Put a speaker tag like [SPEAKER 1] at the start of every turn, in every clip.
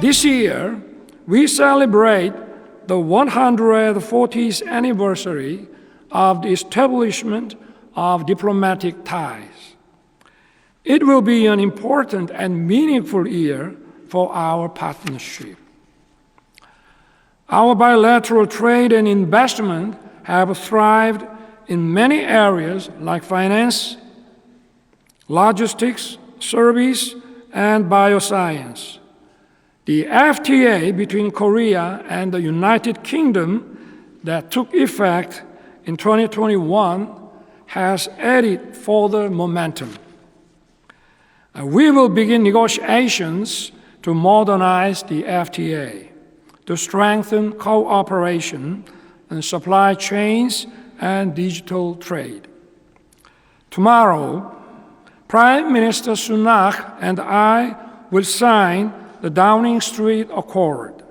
[SPEAKER 1] This year, we celebrate the 140th anniversary of the establishment of diplomatic ties. It will be an important and meaningful year for our partnership. Our bilateral trade and investment have thrived in many areas like finance, logistics, service, and bioscience. The FTA between Korea and the United Kingdom that took effect in 2021 has added further momentum. We will begin negotiations to modernize the FTA, to strengthen cooperation in supply chains and digital trade. Tomorrow, Prime Minister Sunak and I will sign the Downing Street Accord.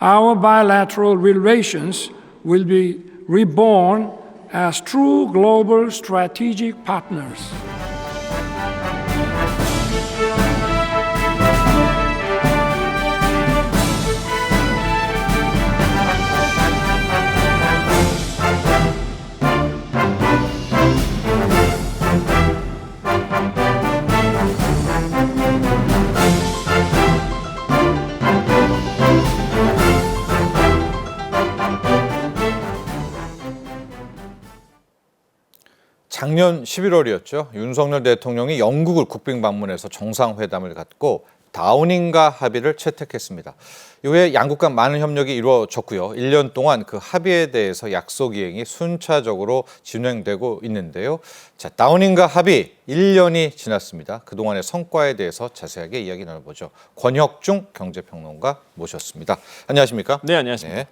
[SPEAKER 1] Our bilateral relations will be reborn as true global strategic partners.
[SPEAKER 2] 작년 11월이었죠. 윤석열 대통령이 영국을 국빈 방문해서 정상회담을 갖고 다우닝가 합의를 채택했습니다. 이후에 양국 간 많은 협력이 이루어졌고요. 1년 동안 그 합의에 대해서 약속 이행이 순차적으로 진행되고 있는데요. 자, 다우닝가 합의 1년이 지났습니다. 그동안의 성과에 대해서 자세하게 이야기 나눠보죠. 권혁중 경제평론가 모셨습니다. 안녕하십니까?
[SPEAKER 3] 네, 안녕하십니까? 네.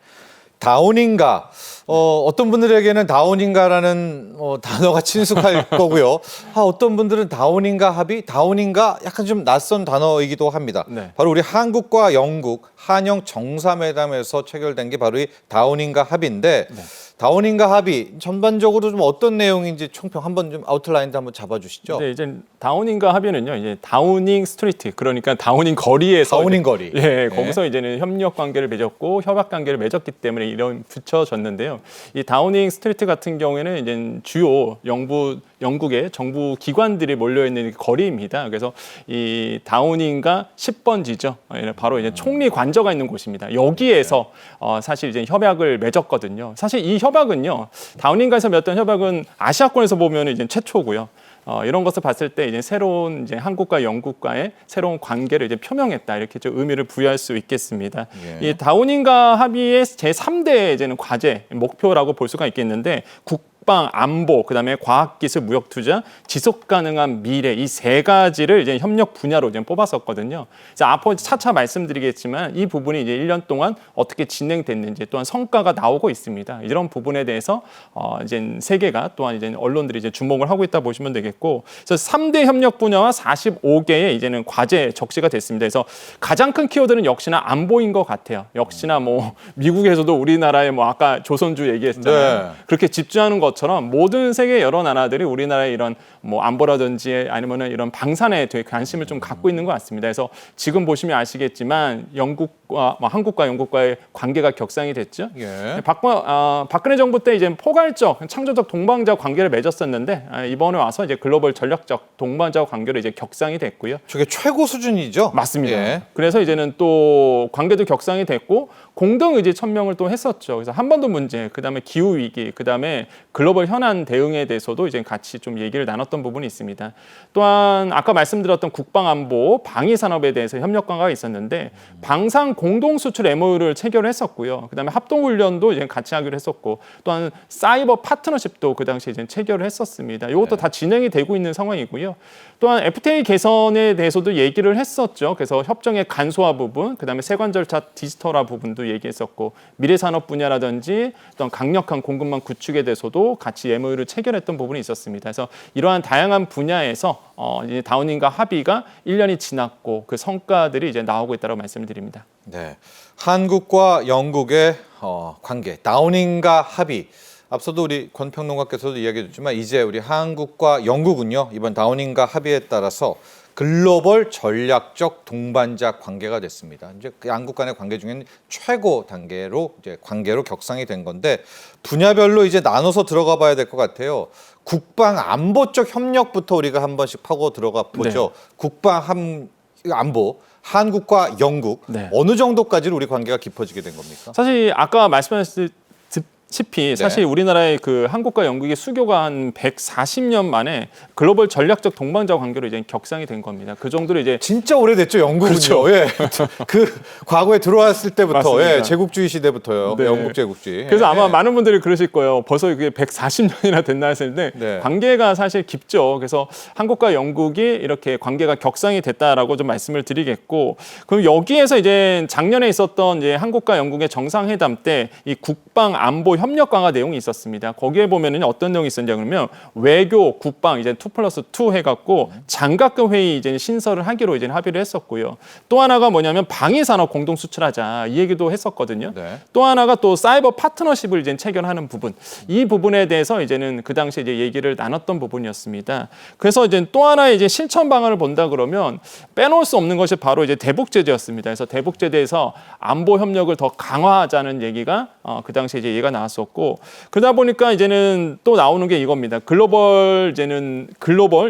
[SPEAKER 2] 다우닝가, 어떤 분들에게는 다우닝가라는 단어가 친숙할 거고요. 어떤 분들은 다우닝가 합의, 다우닝가 약간 좀 낯선 단어이기도 합니다. 네. 바로 우리 한국과 영국, 한영 정상회담에서 체결된 게 바로 이 다우닝가 합의인데 네. 다우닝가 합의 전반적으로 좀 어떤 내용인지 총평 한번 좀 아웃라인도 한번 잡아주시죠.
[SPEAKER 3] 네, 이제 다우닝가 합의는요, 이제 다우닝 스트리트, 그러니까 다우닝 거리에서
[SPEAKER 2] 다우닝 거리.
[SPEAKER 3] 예, 거기서 이제는 협력 관계를 맺었고 협약 관계를 맺었기 때문에 이런 붙여졌는데요. 이 다우닝 스트리트 같은 경우에는 이제 주요 영국의 정부 기관들이 몰려 있는 거리입니다. 그래서 이 다우닝가 10번지죠. 바로 이제 총리 관저가 있는 곳입니다. 여기에서 사실 이제 협약을 맺었거든요. 사실 이 협약은요, 다우닝가에서 맺었던 협약은 아시아권에서 보면 이제 최초고요. 이런 것을 봤을 때 이제 새로운 이제 한국과 영국과의 새로운 관계를 이제 표명했다 이렇게 좀 의미를 부여할 수 있겠습니다. 이 다우닝가 합의의 제3대 이제는 과제 목표라고 볼 수가 있겠는데 국방, 안보, 그다음에 과학기술, 무역투자, 지속가능한 미래 이 세 가지를 이제 협력 분야로 이제 뽑았었거든요. 자, 앞으로 차차 말씀드리겠지만 이 부분이 이제 1년 동안 어떻게 진행됐는지 또한 성과가 나오고 있습니다. 이런 부분에 대해서 이제 세계가 또한 이제 언론들이 이제 주목을 하고 있다 보시면 되겠고, 그래서 3대 협력 분야와 45개의 이제는 과제 적시가 됐습니다. 그래서 가장 큰 키워드는 역시나 안보인 것 같아요. 역시나 뭐 미국에서도 우리나라의 뭐 아까 조선주 얘기했잖아요. 네. 그렇게 집중하는 것처럼 모든 세계 여러 나라들이 우리나라의 이런 뭐 안보라든지 아니면은 이런 방산에 되게 관심을 좀 갖고 있는 것 같습니다. 그래서 지금 보시면 아시겠지만 영국과 한국과 영국과의 관계가 격상이 됐죠. 예. 박근혜 정부 때 이제 포괄적 창조적 동반자 관계를 맺었었는데 이번에 와서 이제 글로벌 전략적 동반자 관계로 이제 격상이 됐고요.
[SPEAKER 2] 저게 최고 수준이죠?
[SPEAKER 3] 맞습니다.
[SPEAKER 2] 예.
[SPEAKER 3] 그래서 이제는 또 관계도 격상이 됐고 공동 의지 천명을 또 했었죠. 그래서 한반도 문제, 그다음에 기후 위기, 그다음에 글로벌 현안 대응에 대해서도 이제 같이 좀 얘기를 나눴던 부분이 있습니다. 또한 아까 말씀드렸던 국방 안보, 방위 산업에 대해서 협력 관계가 있었는데 방산 공동 수출 MOU를 체결을 했었고요. 그다음에 합동 훈련도 이제 같이 하기로 했었고, 또한 사이버 파트너십도 그 당시에 이제 체결을 했었습니다. 이것도 다 진행이 되고 있는 상황이고요. 또한 FTA 개선에 대해서도 얘기를 했었죠. 그래서 협정의 간소화 부분, 그다음에 세관 절차 디지털화 부분도 얘기했었고, 미래 산업 분야라든지 어떤 강력한 공급망 구축에 대해서도 같이 MOU를 체결했던 부분이 있었습니다. 그래서 이러한 다양한 분야에서 이제 다우닝가 합의가 1년이 지났고 그 성과들이 이제 나오고 있다고 말씀을 드립니다.
[SPEAKER 2] 네, 한국과 영국의 관계, 다우닝가 합의. 앞서도 우리 권 평론가께서도 이야기해 줬지만 이제 우리 한국과 영국은요, 이번 다우닝가 합의에 따라서 글로벌 전략적 동반자 관계가 됐습니다. 이제 그 양국 간의 관계 중에는 최고 단계로 이제 관계로 격상이 된 건데 분야별로 이제 나눠서 들어가 봐야 될 것 같아요. 국방 안보적 협력부터 우리가 한 번씩 파고 들어가 보죠. 국방 안보 한국과 영국
[SPEAKER 3] 네.
[SPEAKER 2] 어느 정도까지는 우리 관계가 깊어지게 된 겁니까?
[SPEAKER 3] 사실 아까 말씀하셨듯이 사실 우리나라의 그 한국과 영국의 수교가 한 140년 만에 글로벌 전략적 동반자 관계로 이제 격상이 된 겁니다. 그 정도로 이제
[SPEAKER 2] 진짜 오래됐죠, 영국은요.
[SPEAKER 3] 그렇죠.
[SPEAKER 2] 예. 그 과거에 들어왔을 때부터
[SPEAKER 3] 맞습니다.
[SPEAKER 2] 예, 제국주의 시대부터요.
[SPEAKER 3] 네.
[SPEAKER 2] 영국 제국주의.
[SPEAKER 3] 그래서 아마
[SPEAKER 2] 예.
[SPEAKER 3] 많은 분들이 그러실 거예요. 벌써 그게 140년이나 됐나 했을 때
[SPEAKER 2] 네.
[SPEAKER 3] 관계가 사실 깊죠. 그래서 한국과 영국이 이렇게 관계가 격상이 됐다라고 좀 말씀을 드리겠고, 그럼 여기에서 이제 작년에 있었던 이제 한국과 영국의 정상회담 때 이 국방 안보 협력 강화 내용이 있었습니다. 거기에 보면은 어떤 내용이 있었냐 그러면 외교, 국방 이제 2+2 해갖고 장갑금 회의 이제 신설을 하기로 이제 합의를 했었고요. 또 하나가 뭐냐면 방위 산업 공동 수출하자 이 얘기도 했었거든요.
[SPEAKER 2] 네.
[SPEAKER 3] 또 하나가 또 사이버 파트너십을 이제 체결하는 부분, 이 부분에 대해서 이제는 그 당시 이제 얘기를 나눴던 부분이었습니다. 그래서 이제 또 하나의 이제 실천 방안을 본다 그러면 빼놓을 수 없는 것이 바로 이제 대북 제재였습니다. 그래서 대북 제재에서 안보 협력을 더 강화하자는 얘기가 그 당시 이제 얘기가 나왔었고, 그러다 보니까 이제는 또 나오는 게 이겁니다. 글로벌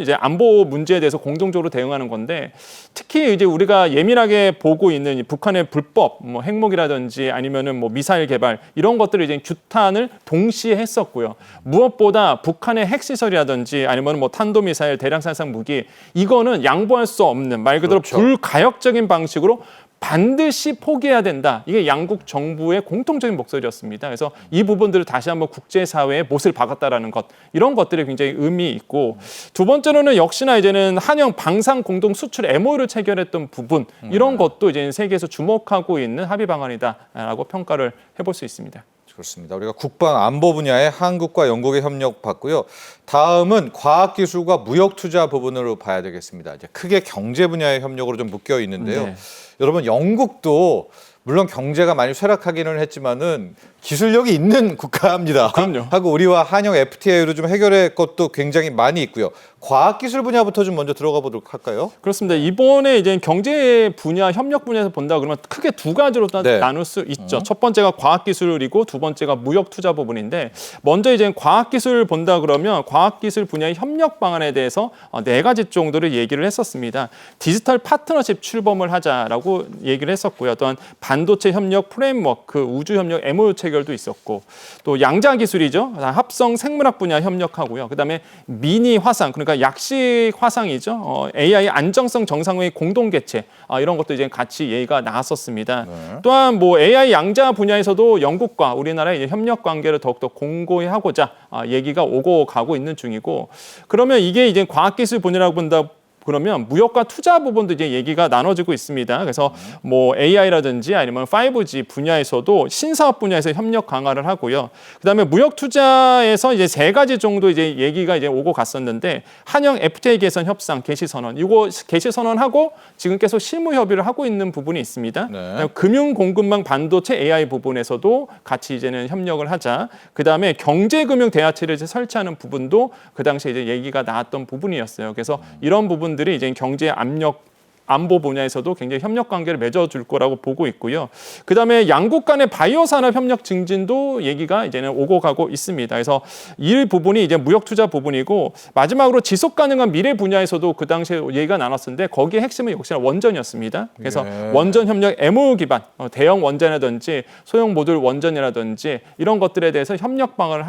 [SPEAKER 3] 이제 안보 문제에 대해서 공동적으로 대응하는 건데, 특히 이제 우리가 예민하게 보고 있는 이 북한의 불법 뭐 핵무기라든지 아니면은 뭐 미사일 개발 이런 것들을 이제 규탄을 동시에 했었고요. 무엇보다 북한의 핵시설이라든지 아니면 뭐 탄도미사일, 대량살상 무기 이거는 양보할 수 없는 말 그대로
[SPEAKER 2] 그렇죠.
[SPEAKER 3] 불가역적인 방식으로 반드시 포기해야 된다. 이게 양국 정부의 공통적인 목소리였습니다. 그래서 이 부분들을 다시 한번 국제사회에 못을 박았다라는 것, 이런 것들이 굉장히 의미 있고, 두 번째로는 역시나 이제는 한영 방산 공동 수출 MOU를 체결했던 부분, 이런 것도 이제 세계에서 주목하고 있는 합의 방안이다라고 평가를 해볼 수 있습니다.
[SPEAKER 2] 그렇습니다. 우리가 국방 안보 분야에 한국과 영국의 협력 봤고요. 다음은 과학기술과 무역투자 부분으로 봐야 되겠습니다. 이제 크게 경제 분야의 협력으로 좀 묶여 있는데요.
[SPEAKER 3] 네.
[SPEAKER 2] 여러분 영국도 물론 경제가 많이 쇠락하기는 했지만은 기술력이 있는 국가입니다.
[SPEAKER 3] 그럼요.
[SPEAKER 2] 하고 우리와 한영 FTA로 좀 해결할 것도 굉장히 많이 있고요. 과학기술 분야부터 좀 먼저 들어가 보도록 할까요?
[SPEAKER 3] 그렇습니다. 이번에 이제 경제 분야, 협력 분야에서 본다 그러면 크게 두 가지로
[SPEAKER 2] 네.
[SPEAKER 3] 나눌 수 있죠. 첫 번째가 과학기술이고 두 번째가 무역투자 부분인데, 먼저 이제 과학기술 본다 그러면 과학기술 분야의 협력 방안에 대해서 네 가지 정도를 얘기를 했었습니다. 디지털 파트너십 출범을 하자라고 얘기를 했었고요. 또한 반도체 협력 프레임워크, 우주 협력 MOU 체결도 있었고, 또 양자 기술이죠. 합성 생물학 분야 협력하고요. 그다음에 미니 화상, 그러니까 약식 화상이죠. AI 안정성 정상회의 공동 개최, 이런 것도 이제 같이 얘기가 나왔었습니다.
[SPEAKER 2] 네.
[SPEAKER 3] 또한 뭐 AI 양자 분야에서도 영국과 우리나라의 이제 협력 관계를 더욱더 공고히 하고자 얘기가 오고 가고 있는 중이고, 그러면 이게 이제 과학기술 분야라고 본다. 그러면 무역과 투자 부분도 이제 얘기가 나눠지고 있습니다. 그래서 뭐 AI라든지 아니면 5G 분야에서도 신사업 분야에서 협력 강화를 하고요. 그다음에 무역 투자에서 이제 세 가지 정도 이제 얘기가 이제 오고 갔었는데, 한영 FTA 개선 협상 개시 선언, 이거 개시 선언하고 지금 계속 실무 협의를 하고 있는 부분이 있습니다.
[SPEAKER 2] 네.
[SPEAKER 3] 금융 공급망 반도체 AI 부분에서도 같이 이제는 협력을 하자. 그다음에 경제금융 대화체를 이제 설치하는 부분도 그 당시에 이제 얘기가 나왔던 부분이었어요. 그래서 이런 부분들이 이제 경제 압력 안보 분야에서도 굉장히 협력 관계를 맺어줄 거라고 보고 있고요. 그다음에 양국 간의 바이오 산업 협력 증진도 얘기가 이제는 오고 가고 있습니다. 그래서 이 부분이 이제 무역 투자 부분이고, 마지막으로 지속 가능한 미래 분야에서도 그 당시에 얘기가 나눴었는데 거기에 핵심은 역시나 원전이었습니다. 그래서
[SPEAKER 2] 예.
[SPEAKER 3] 원전 협력 MOU 기반, 대형 원전이라든지 소형 모듈 원전이라든지 이런 것들에 대해서 협력 방안을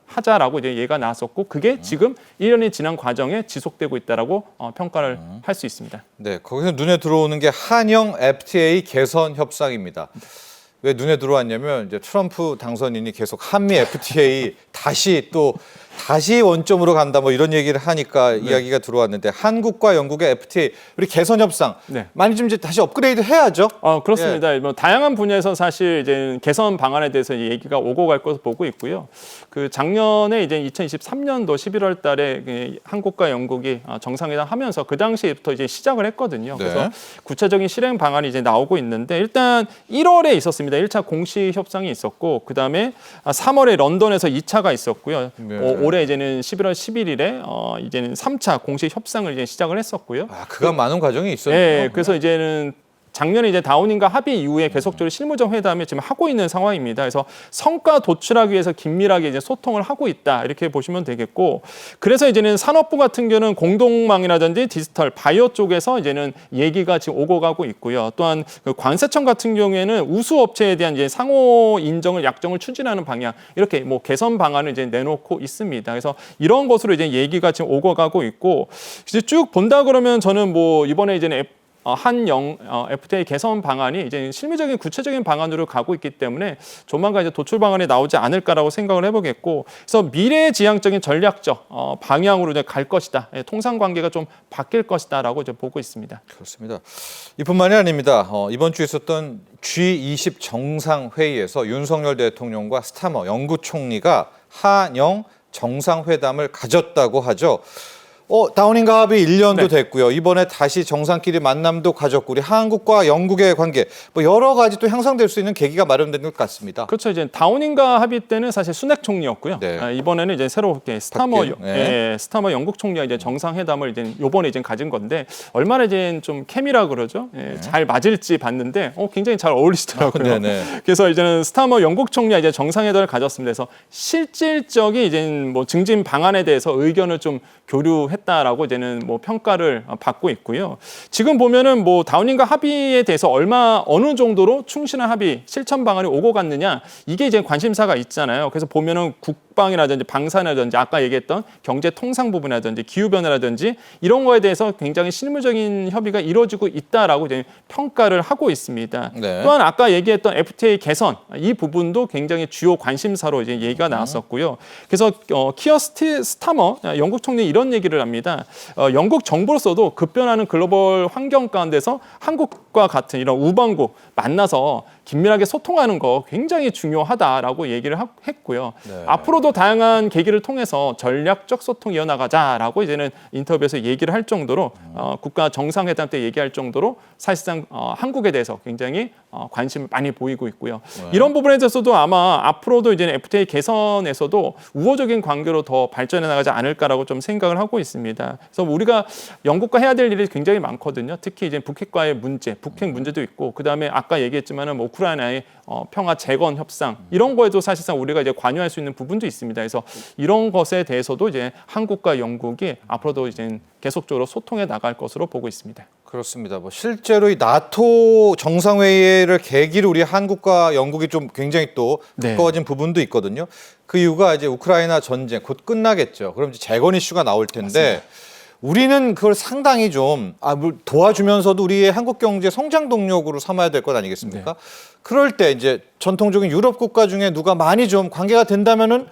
[SPEAKER 3] 하자라고 이제 얘기가 나왔었고, 그게 지금 1년이 지난 과정에 지속되고 있다라고 평가를 할 수 있습니다.
[SPEAKER 2] 네, 거기서 눈에 들어오는 게 한영 FTA 개선 협상입니다. 왜 눈에 들어왔냐면 이제 트럼프 당선인이 계속 한미 FTA 다시 원점으로 간다 뭐 이런 얘기를 하니까 이야기가 들어왔는데, 한국과 영국의 FTA 우리 개선 협상
[SPEAKER 3] 네.
[SPEAKER 2] 많이 좀 이제 다시 업그레이드 해야죠.
[SPEAKER 3] 그렇습니다. 뭐 다양한 분야에서 사실 이제 개선 방안에 대해서 얘기가 오고 갈 것으로 보고 있고요. 그 작년에 이제 2023년도 11월 달에 한국과 영국이 정상회담 하면서 그 당시부터 이제 시작을 했거든요.
[SPEAKER 2] 네.
[SPEAKER 3] 그래서 구체적인 실행 방안이 이제 나오고 있는데, 일단 1월에 있었습니다. 1차 공식 협상이 있었고, 그다음에 3월에 런던에서 2차가 있었고요.
[SPEAKER 2] 네.
[SPEAKER 3] 올해 이제는 11월 11일에 이제는 3차 공식 협상을 이제 시작을 했었고요.
[SPEAKER 2] 아, 그간 많은 과정이 있었네요.
[SPEAKER 3] 네, 그래서 이제는 작년에 이제 다우닝과 합의 이후에 계속적으로 실무적 회담을 지금 하고 있는 상황입니다. 그래서 성과 도출하기 위해서 긴밀하게 이제 소통을 하고 있다 이렇게 보시면 되겠고, 그래서 이제는 산업부 같은 경우는 공동망이라든지 디지털, 바이오 쪽에서 이제는 얘기가 지금 오고 가고 있고요. 또한 그 관세청 같은 경우에는 우수 업체에 대한 이제 상호 인정을 약정을 추진하는 방향 이렇게 뭐 개선 방안을 이제 내놓고 있습니다. 그래서 이런 것으로 이제 얘기가 지금 오고 가고 있고, 이제 쭉 본다 그러면 저는 뭐 이번에 이제는 FTA 개선 방안이 이제 실무적인 구체적인 방안으로 가고 있기 때문에 조만간 이제 도출 방안이 나오지 않을까라고 생각을 해보겠고, 그래서 미래지향적인 전략적 방향으로 이제 갈 것이다. 통상 관계가 좀 바뀔 것이다라고 이제 보고 있습니다.
[SPEAKER 2] 그렇습니다. 이뿐만이 아닙니다. 이번 주에 있었던 G20 정상회의에서 윤석열 대통령과 스타머 영국 총리가 한영 정상회담을 가졌다고 하죠. 다우닝과 합의 1년도 됐고요. 이번에 다시 정상끼리 만남도 가졌고, 우리 한국과 영국의 관계 뭐 여러 가지 또 향상될 수 있는 계기가 마련된 것 같습니다.
[SPEAKER 3] 그렇죠. 이제 다우닝과 합의 때는 사실 순핵 총리였고요.
[SPEAKER 2] 네.
[SPEAKER 3] 이번에는 이제 새롭게 스타머
[SPEAKER 2] 네.
[SPEAKER 3] 스타머 영국 총리가 이제 정상회담을 이제 요번에 이제 가진 건데, 얼마나 이제 좀 케미라 그러죠. 잘 맞을지 봤는데 굉장히 잘 어울리시더라고요. 그래서 이제는 스타머 영국 총리가 이제 정상회담을 가졌습니다. 그래서 실질적인 이제 뭐 증진 방안에 대해서 의견을 좀 교류했다라고 이제는 뭐 평가를 받고 있고요. 지금 보면은 뭐 다우닝과 합의에 대해서 어느 정도로 충실한 합의 실천 방안이 오고 갔느냐, 이게 이제 관심사가 있잖아요. 그래서 보면은 국방이라든지 방산이라든지 아까 얘기했던 경제 통상 부분이라든지 기후 변화라든지 이런 거에 대해서 굉장히 실무적인 협의가 이루어지고 있다라고 이제 평가를 하고 있습니다.
[SPEAKER 2] 네.
[SPEAKER 3] 또한 아까 얘기했던 FTA 개선 이 부분도 굉장히 주요 관심사로 이제 얘기가 나왔었고요. 그래서 키어 스타머 영국 총리 이런 얘기를 합니다. 영국 정부로서도 급변하는 글로벌 환경 가운데서 한국과 같은 이런 우방국 만나서 긴밀하게 소통하는 거 굉장히 중요하다라고 얘기를 했고요.
[SPEAKER 2] 네.
[SPEAKER 3] 앞으로도 다양한 계기를 통해서 전략적 소통 이어나가자라고 이제는 인터뷰에서 얘기를 할 정도로 국가 정상회담 때 얘기할 정도로 사실상 한국에 대해서 굉장히 관심을 많이 보이고 있고요.
[SPEAKER 2] 네.
[SPEAKER 3] 이런 부분에 대해서도 아마 앞으로도 이제 FTA 개선에서도 우호적인 관계로 더 발전해 나가지 않을까라고 좀 생각을 하고 있습니다. 그래서 우리가 영국과 해야 될 일이 굉장히 많거든요. 특히 이제 북핵과의 문제, 북핵 문제도 있고, 그 다음에 아까 얘기했지만은 뭐 우크라이나의 평화 재건 협상 이런 거에도 사실상 우리가 이제 관여할 수 있는 부분도 있습니다. 그래서 이런 것에 대해서도 이제 한국과 영국이 앞으로도 이제 계속적으로 소통해 나갈 것으로 보고 있습니다.
[SPEAKER 2] 그렇습니다. 뭐 실제로 이 나토 정상회의를 계기로 우리 한국과 영국이 좀 굉장히 또 가까워진 부분도 있거든요. 그 이유가 이제 우크라이나 전쟁 곧 끝나겠죠. 그럼 이제 재건 이슈가 나올 텐데. 맞습니다. 우리는 그걸 상당히 좀 도와주면서도 우리의 한국 경제 성장 동력으로 삼아야 될 것 아니겠습니까? 네. 그럴 때 이제 전통적인 유럽 국가 중에 누가 많이 좀 관계가 된다면은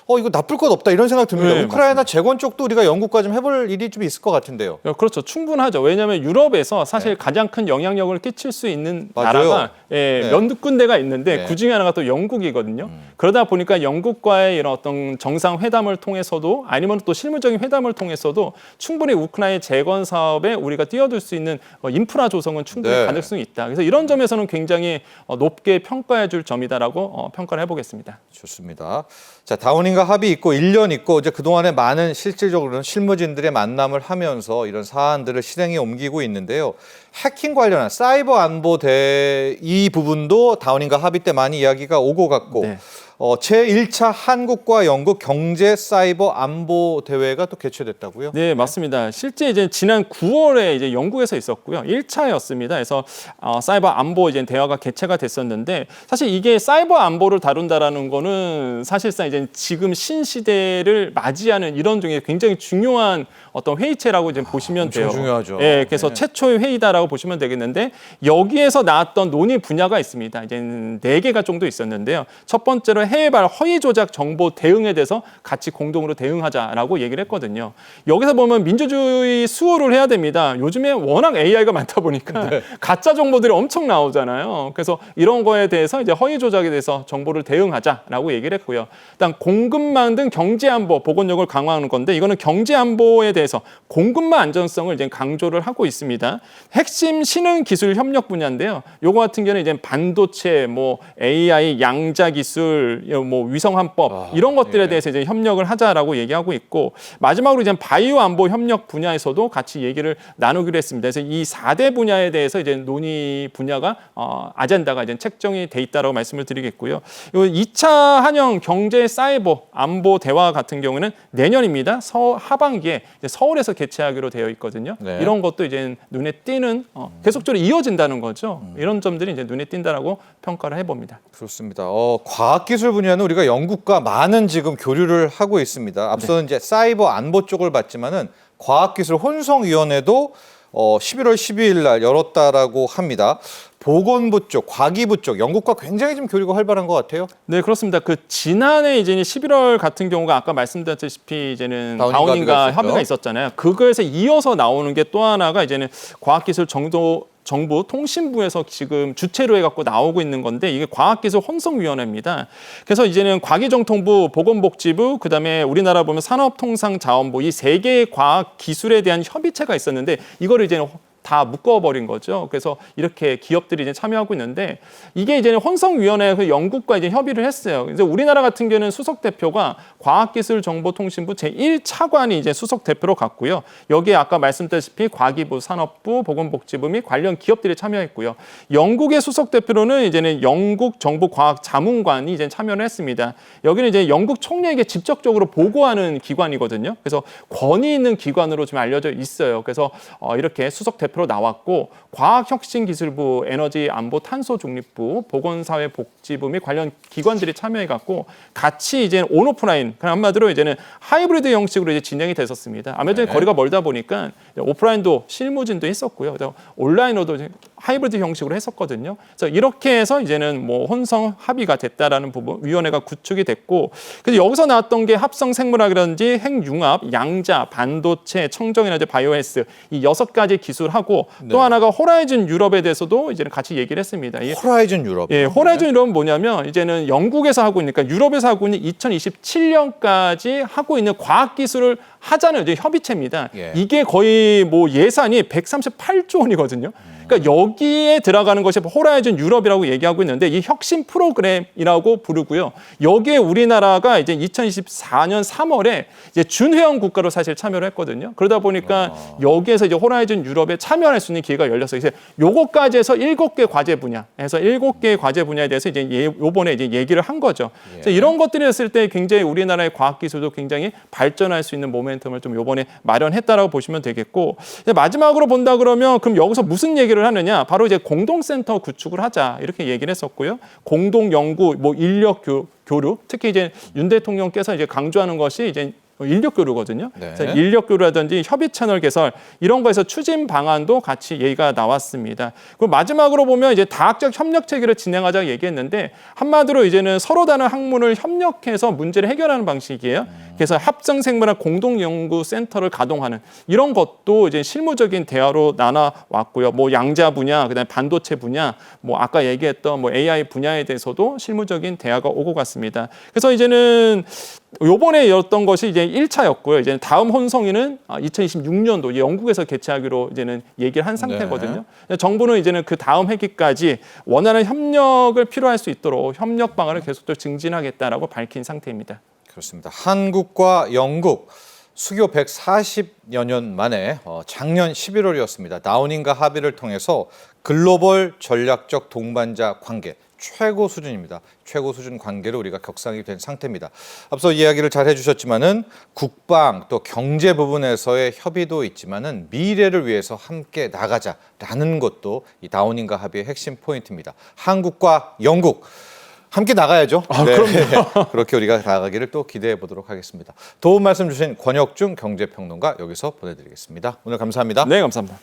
[SPEAKER 2] 이거 나쁠 것 없다 이런 생각 듭니다. 네, 우크라이나 맞습니다. 재건 쪽도 우리가 영국과 좀 해볼 일이 좀 있을 것 같은데요.
[SPEAKER 3] 그렇죠. 충분하죠. 왜냐하면 유럽에서 사실 가장 큰 영향력을 끼칠 수 있는 나라가 몇 군데가 있는데 그중에 하나가 또 영국이거든요. 그러다 보니까 영국과의 이런 어떤 정상회담을 통해서도 아니면 또 실무적인 회담을 통해서도 충분히 우크라이나 재건 사업에 우리가 뛰어들 수 있는 인프라 조성은 충분히 가능성이 있다. 그래서 이런 점에서는 굉장히 높게 평가해 줄 점이다라고 평가를 해보겠습니다.
[SPEAKER 2] 좋습니다. 자, 다우닝과 합의 있고 1년 있고 이제 그동안에 많은 실질적으로는 실무진들의 만남을 하면서 이런 사안들을 실행에 옮기고 있는데요. 해킹 관련한 사이버 안보 이 부분도 다우닝과 합의 때 많이 이야기가 오고 갔고 제1차 한국과 영국 경제 사이버 안보 대회가 또 개최됐다고요?
[SPEAKER 3] 네, 맞습니다. 실제 이제 지난 9월에 이제 영국에서 있었고요. 1차였습니다. 그래서 사이버 안보 이제 대화가 개최가 됐었는데, 사실 이게 사이버 안보를 다룬다라는 거는 사실상 이제 지금 신시대를 맞이하는 이런 중에 굉장히 중요한 어떤 회의체라고 이제 보시면 돼요.
[SPEAKER 2] 중요하죠.
[SPEAKER 3] 네, 그래서 최초의 회의다라고 보시면 되겠는데, 여기에서 나왔던 논의 분야가 있습니다. 이제 4개가 정도 있었는데요. 첫 번째로 해외발 허위 조작 정보 대응에 대해서 같이 공동으로 대응하자라고 얘기를 했거든요. 여기서 보면 민주주의 수호를 해야 됩니다. 요즘에 워낙 AI가 많다 보니까 가짜 정보들이 엄청 나오잖아요. 그래서 이런 거에 대해서 이제 허위 조작에 대해서 정보를 대응하자라고 얘기를 했고요. 일단 공급망 등 경제 안보 보건력을 강화하는 건데, 이거는 경제 안보에 대해서 공급망 안전성을 이제 강조를 하고 있습니다. 핵심 신흥 기술 협력 분야인데요. 요거 같은 경우는 이제 반도체, 뭐 AI, 양자 기술, 기술, 뭐 위성 함법 이런 것들에
[SPEAKER 2] 예.
[SPEAKER 3] 대해서 이제 협력을 하자라고 얘기하고 있고 마지막으로 이제 바이오 안보 협력 분야에서도 같이 얘기를 나누기로 했습니다. 그래서 이 4대 분야에 대해서 이제 논의 분야가 아젠다가 이제 책정이 돼 있다라고 말씀을 드리겠고요. 요 2차 한영 경제 사이버 안보 대화 같은 경우는 내년입니다. 하반기에 이제 서울에서 개최하기로 되어 있거든요.
[SPEAKER 2] 네.
[SPEAKER 3] 이런 것도 이제 눈에 띄는 계속적으로 이어진다는 거죠. 이런 점들이 이제 눈에 띈다라고 평가를 해봅니다.
[SPEAKER 2] 그렇습니다. 과학기술 분야는 우리가 영국과 많은 지금 교류를 하고 있습니다. 앞서는 이제 사이버 안보 쪽을 봤지만은 과학기술 혼성위원회도 11월 12일 날 열었다라고 합니다. 보건부 쪽, 과기부 쪽, 영국과 굉장히 좀 교류가 활발한 것 같아요.
[SPEAKER 3] 네, 그렇습니다. 그 지난해 이제 11월 같은 경우가 아까 말씀드렸다시피 이제는
[SPEAKER 2] 다우닝가
[SPEAKER 3] 다우닝가
[SPEAKER 2] 합의가
[SPEAKER 3] 협의가 있었잖아요. 그거에서 이어서 나오는 게 또 하나가 이제는 과학기술 정부 통신부에서 지금 주체로 해갖고 나오고 있는 건데 이게 과학기술 혼성위원회입니다. 그래서 이제는 과기정통부, 보건복지부, 그다음에 우리나라 보면 산업통상자원부 이 세 개의 과학기술에 대한 협의체가 있었는데 이거를 이제는 다 묶어버린 거죠. 그래서 이렇게 기업들이 이제 참여하고 있는데 이게 이제 혼성위원회에서 영국과 이제 협의를 했어요. 그래서 우리나라 같은 경우는 수석 대표가 과학기술정보통신부 제1차관이 이제 수석 대표로 갔고요. 여기에 아까 말씀드렸다시피 과기부, 산업부, 보건복지부 및 관련 기업들이 참여했고요. 영국의 수석 대표로는 이제는 영국 정보과학자문관이 이제 참여를 했습니다. 여기는 이제 영국 총리에게 직접적으로 보고하는 기관이거든요. 그래서 권위 있는 기관으로 좀 알려져 있어요. 그래서 이렇게 수석 대표 로 나왔고 과학혁신기술부, 에너지안보탄소중립부, 보건사회복지부 및 관련 기관들이 참여해갖고 같이 이제 온오프라인, 한마디로 이제는 하이브리드 형식으로 이제 진행이 됐었습니다. 아무래도 거리가 멀다 보니까 오프라인도 실무진도 했었고요. 그래서 온라인으로도 하이브리드 형식으로 했었거든요. 그래서 이렇게 해서 이제는 뭐 혼성 합의가 됐다라는 부분, 위원회가 구축이 됐고, 그래서 여기서 나왔던 게 합성 생물학이라든지 핵융합, 양자, 반도체, 청정에너지, 바이오헬스 이 6가지 기술하고 또 하나가 호라이즌 유럽에 대해서도 이제는 같이 얘기를 했습니다.
[SPEAKER 2] 호라이즌 유럽.
[SPEAKER 3] 예, 호라이즌 유럽은 뭐냐면 이제는 영국에서 하고 있으니까 유럽에서 하고 있는 2027년까지 하고 있는 과학기술을 하자는 이제 협의체입니다.
[SPEAKER 2] 예.
[SPEAKER 3] 이게 거의 뭐 예산이 138조 원이거든요. 그러니까 여기에 들어가는 것이 호라이즌 유럽이라고 얘기하고 있는데 이 혁신 프로그램이라고 부르고요. 여기에 우리나라가 이제 2024년 3월에 이제 준회원 국가로 사실 참여를 했거든요. 그러다 보니까 여기에서 이제 호라이즌 유럽에 참여할 수 있는 기회가 열려서 이제 요거까지 해서 7개 과제 분야, 해서 7개의 과제 분야에 대해서 이제 요번에 이제 얘기를 한 거죠. 그래서 이런 것들이 했을 때 굉장히 우리나라의 과학기술도 굉장히 발전할 수 있는 모멘텀을 좀 요번에 마련했다라고 보시면 되겠고, 마지막으로 본다 그러면 그럼 여기서 무슨 얘기를 하느냐? 바로 이제 공동센터 구축을 하자 이렇게 얘기를 했었고요. 공동 연구, 뭐 인력 교류, 특히 이제 윤 대통령께서 이제 강조하는 것이 이제 인력 교류거든요.
[SPEAKER 2] 네.
[SPEAKER 3] 그래서 인력 교류라든지 협의 채널 개설 이런 거에서 추진 방안도 같이 얘기가 나왔습니다. 그리고 마지막으로 보면 이제 다학적 협력 체계를 진행하자고 얘기했는데 한마디로 이제는 서로 다른 학문을 협력해서 문제를 해결하는 방식이에요. 그래서 합성생물학 공동연구센터를 가동하는 이런 것도 이제 실무적인 대화로 나눠왔고요. 뭐 양자 분야, 그다음에 반도체 분야, 뭐 아까 얘기했던 뭐 AI 분야에 대해서도 실무적인 대화가 오고 갔습니다. 그래서 이제는 요번에 열었던 것이 이제 1차였고요. 이제 다음 혼성위는 2026년도 영국에서 개최하기로 이제는 얘기를 한 상태거든요. 네. 정부는 이제는 그 다음 회기까지 원하는 협력을 필요할 수 있도록 협력 방안을 계속적으로 증진하겠다라고 밝힌 상태입니다.
[SPEAKER 2] 그렇습니다. 한국과 영국 수교 140여 년 만에 작년 11월이었습니다. 다우닝가 합의를 통해서 글로벌 전략적 동반자 관계 최고 수준입니다. 최고 수준 관계로 우리가 격상이 된 상태입니다. 앞서 이야기를 잘 해주셨지만은 국방 또 경제 부분에서의 협의도 있지만은 미래를 위해서 함께 나가자라는 것도 이 다우닝가 합의의 핵심 포인트입니다. 한국과 영국 함께 나가야죠. 그럼요. 그렇게 우리가 나가기를 또 기대해 보도록 하겠습니다. 도움 말씀 주신 권혁중 경제평론가 여기서 보내드리겠습니다. 오늘 감사합니다.
[SPEAKER 3] 네, 감사합니다.